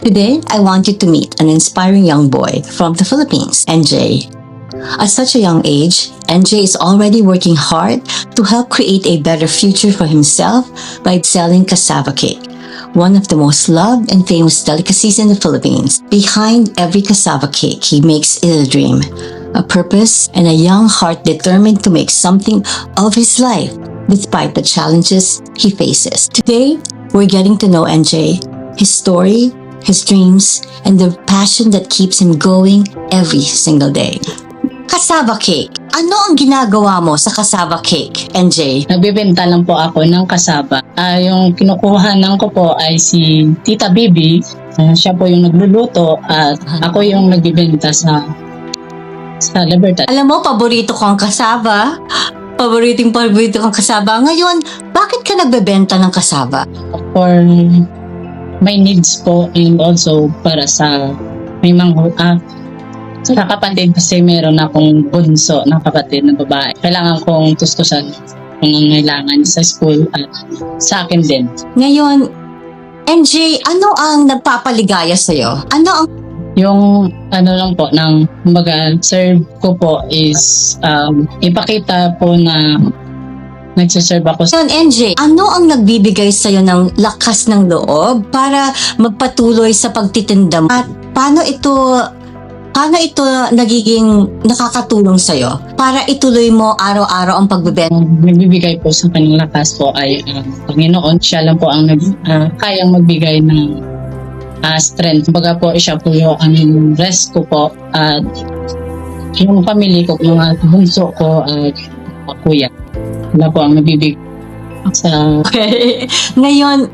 Today, I want you to meet an inspiring young boy from the Philippines, NJ. At such a young age, NJ is already working hard to help create a better future for himself by selling cassava cake, one of the most loved and famous delicacies in the Philippines. Behind every cassava cake he makes is a dream, a purpose, and a young heart determined to make something of his life despite the challenges he faces. Today, we're getting to know NJ, his story, his dreams, and the passion that keeps him going every single day. Cassava cake. Ano ang ginagawa mo sa cassava cake, NJ? Nagbibenta lang po ako ng kasaba. Yung kinukuhanan ko po ay si Tita Bibi. Siya po yung nagluluto at ako yung nagbibenta sa Libertad. Alam mo, paborito ko ang kasaba. Paborito kong kasaba. Ngayon, bakit ka nagbebenta ng kasaba? For my needs po and also para sa may sa kapatid kasi meron akong bunso na kapatid na babae. Kailangan kong tustusan kung kailangan sa school at sa akin din. Ngayon, NJ, ano ang nagpapaligaya sa'yo? Ano ang Yung lang po ng serve ko po is ipakita po na nagsiserve ako. Ngayon, NJ, ano ang nagbibigay sa'yo ng lakas ng loob para magpatuloy sa pagtitinda mo? At paano ito nagiging nakakatulong sa'yo para ituloy mo araw-araw ang pagbebenta? Nagbibigay po sa kanyang lakas po ay Panginoon. Siya lang po ang kayang magbigay ng strength. Kumbaga po, siya po yung rest ko po at yung family ko, mga bunso ko at kuya. Wala po ang nabibig sa... Okay. Ngayon,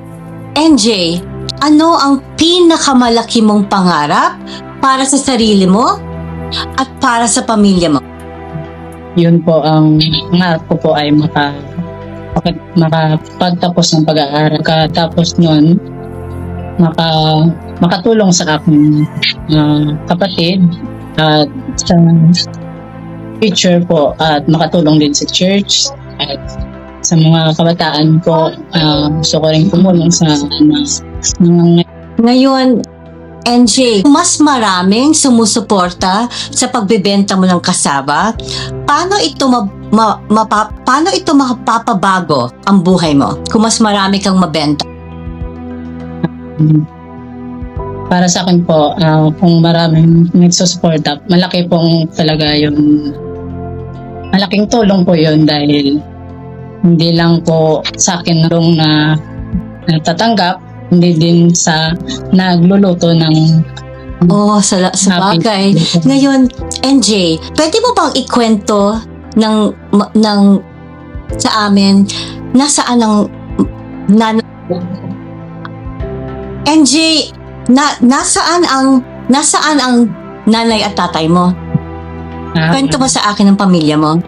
NJ, ano ang pinakamalaki mong pangarap para sa sarili mo at para sa pamilya mo? Yun po, ang pangarap ko po ay makapagtapos ng pag-aaral. Katapos nun, makatulong sa aking kapatid at sa future po at makatulong din sa church at sa mga kabataan ko. Gusto ko rin tumulong sa mga Ngayon, NJ, mas maraming sumusuporta sa pagbebenta mo ng kasaba. Paano ito mapapabago ang buhay mo kung mas marami kang mabenta? Para sa akin po, kung maraming nagsusuporta, malaki pong talaga yung malaking tulong po yun dahil hindi lang po sa akin na natatanggap, hindi din sa nagluluto ng sa bagay. Ngayon, NJ, pwede mo bang ikwento ng sa amin nasaan ang NJ, nasaan ang nanay at tatay mo? Kwento mo sa akin ng pamilya mo.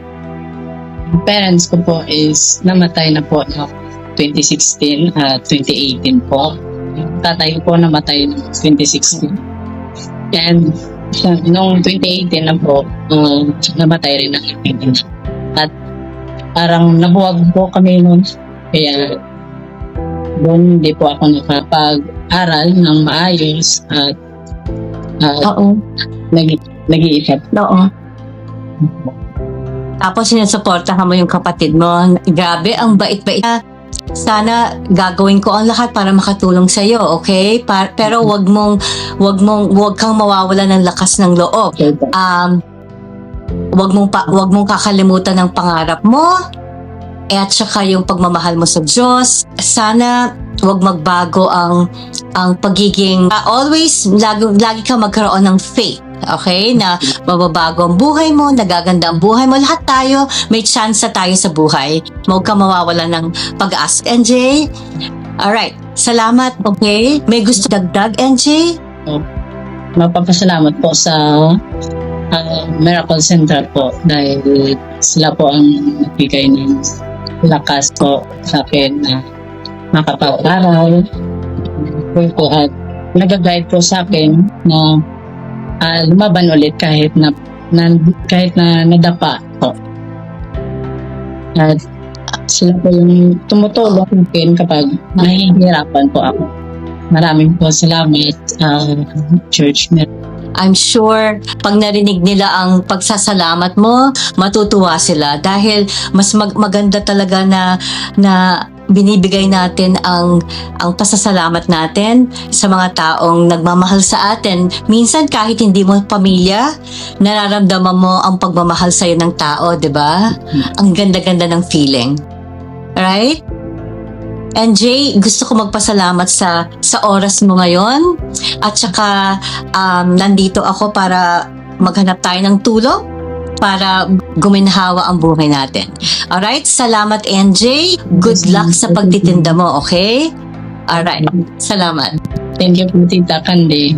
Parents ko po is namatay na po no 2016 at 2018 po. Yung tatay ko po namatay no 2016. And noong 2018 na po, namatay rin ang aking ina. At parang nabuwag po kami noon. Kaya doon hindi po ako nakapag-aral ng maayos at nag-iisip. Oo. Tapos sinusuportahan mo yung kapatid mo. Grabe, ang bait-bait. Sana gagawin ko ang lahat para makatulong sa iyo, okay? Pero wag kang mawawala ng lakas ng loob. Wag mong kakalimutan ng pangarap mo. At saka yung pagmamahal mo sa Diyos. Sana wag magbago ang pagiging always lagi ka magkaroon ng faith. Okay? Na mababago ang buhay mo, nagaganda ang buhay mo. Lahat tayo, may chance tayo sa buhay. Huwag ka mawawala ng pag-asa. NJ? Alright. Salamat. Okay? May gusto dagdag, NJ? Mapapasalamat po sa Miracle Center po dahil sila po ang nagbigay ng lakas po sa akin na makapag-aral po at nag-guide po sa akin na lumaban ulit kahit na nadapa po. At sila po yung tumutulong sa akin kapag nahihirapan po ako. Maraming po salamat church. I'm sure pag narinig nila ang pagsasalamat mo, matutuwa sila dahil mas maganda talaga na binibigay natin ang pasasalamat natin sa mga taong nagmamahal sa atin. Minsan kahit hindi mo pamilya, nararamdaman mo ang pagmamahal sa ng tao, 'di ba? Ang ganda-ganda ng feeling. Right? And Jay, gusto ko magpasalamat sa oras mo ngayon at saka nandito ako para maghanap tayo ng tulong para guminhawa ang buhay natin. Alright? Salamat, NJ. Good luck sa pagtitinda mo, okay? Alright. Salamat. Thank you po, Tita Candy.